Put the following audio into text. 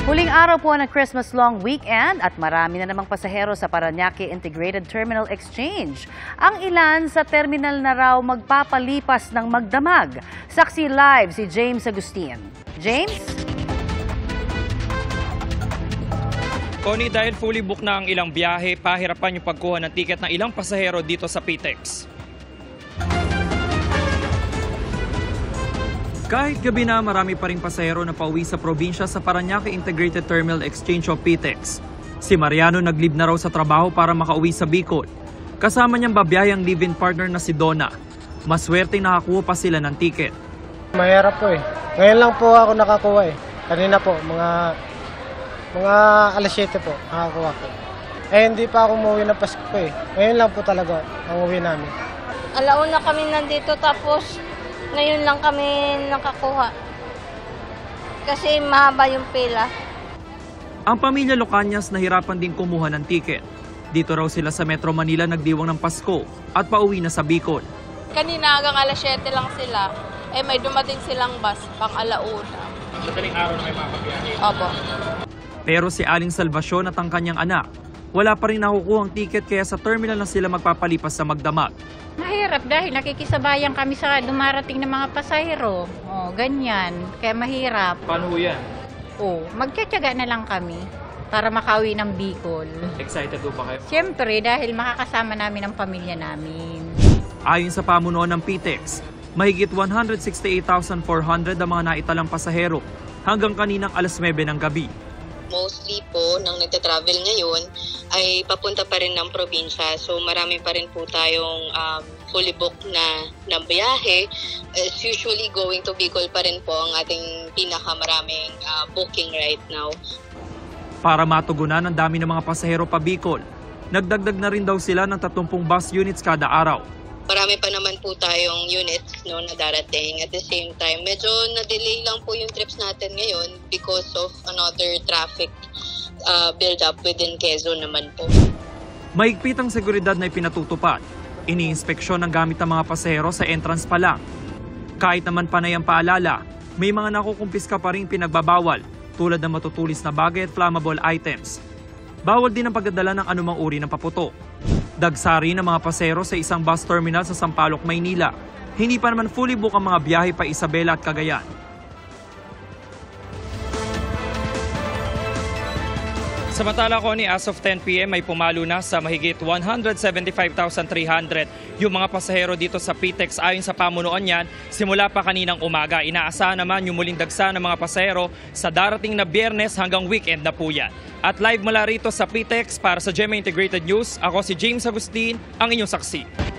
Huling araw po ng Christmas long weekend at marami na namang pasahero sa Parañaque Integrated Terminal Exchange. Ang ilan sa terminal na raw magpapalipas ng magdamag. Saksi live si James Agustin. James? Connie, dahil fully book na ang ilang biyahe, pahirapan yung pagkuha ng tiket ng ilang pasahero dito sa PTEX. Kahit gabi na, marami pa ring pasahero na pauwi sa probinsya sa Parañaque Integrated Terminal Exchange o PTEX. Si Mariano naglib na raw sa trabaho para makauwi sa Bicol. Kasama niyang babiyahe ang live-in partner na si Donna. Maswerte nakakuha pa sila ng tiket. Mahirap po eh. Ngayon lang po ako nakakuha eh. Kanina po, mga alas 7 po nakakuha ko. Hindi pa ako umuwi ng Pasko po eh. Ngayon lang po talaga ang uwi namin. Alauna kami nandito tapos ngayon lang kami nakakuha. Kasi mahaba yung pila. Ang pamilya Locanias nahirapan din kumuha ng tiket. Dito raw sila sa Metro Manila nagdiwang ng Pasko at pauwi na sa Bicol. Kanina hanggang alas 7 lang sila. May dumating silang bus pang alauna. Madaling araw na may makabiyahe. Opo. Pero si Aling Salvacion at ang kanyang anak, wala pa rin nakukuha ang tiket kaya sa terminal na sila magpapalipas sa magdamag. Mahirap dahil nakikisabayan kami sa dumarating ng mga pasahero. Ganyan. Kaya mahirap. Paano yan? Magtsatsaga na lang kami para makauwi ng Bicol. Excited ba kayo? Siyempre dahil makakasama namin ang pamilya namin. Ayon sa pamunuan ng PTEX, mahigit 168,400 ang mga naitalang pasahero hanggang kaninang alas 9 ng gabi. Mostly po nang nagtatravel ngayon ay papunta pa rin ng probinsya. So marami pa rin po tayong fully booked na biyahe. Usually going to Bicol pa rin po ang ating pinakamaraming booking right now. Para matugunan ang dami ng mga pasahero pa Bicol, nagdagdag na rin daw sila ng 30 bus units kada araw. Marami pa naman po tayong units na darating. At the same time, medyo na-delay lang po yung trips natin ngayon because of another traffic build-up within Quezon naman po. Mahigpit ang seguridad na ipinatutupad. Iniinspeksyon ang gamit ng mga pasahero sa entrance pa lang. Kahit naman panay ang paalala, may mga nakukumpiska pa rin pinagbabawal tulad ng matutulis na bagay at flammable items. Bawal din ang pagdadala ng anumang uri ng paputok. Dagsari ng mga pasahero sa isang bus terminal sa Sampaloc, Maynila. Hindi pa naman fully book ang mga biyahe pa Isabela at Cagayan. Samantala ko ni as of 10 p.m. ay pumalo na sa mahigit 175,300 yung mga pasahero dito sa PTEX. Ayon sa pamunuan niyan, simula pa kaninang umaga. Inaasahan naman yung muling dagsa ng mga pasahero sa darating na Biyernes hanggang weekend na po yan. At live mula rito sa PTEX para sa GMA Integrated News, ako si James Agustin, ang inyong saksi.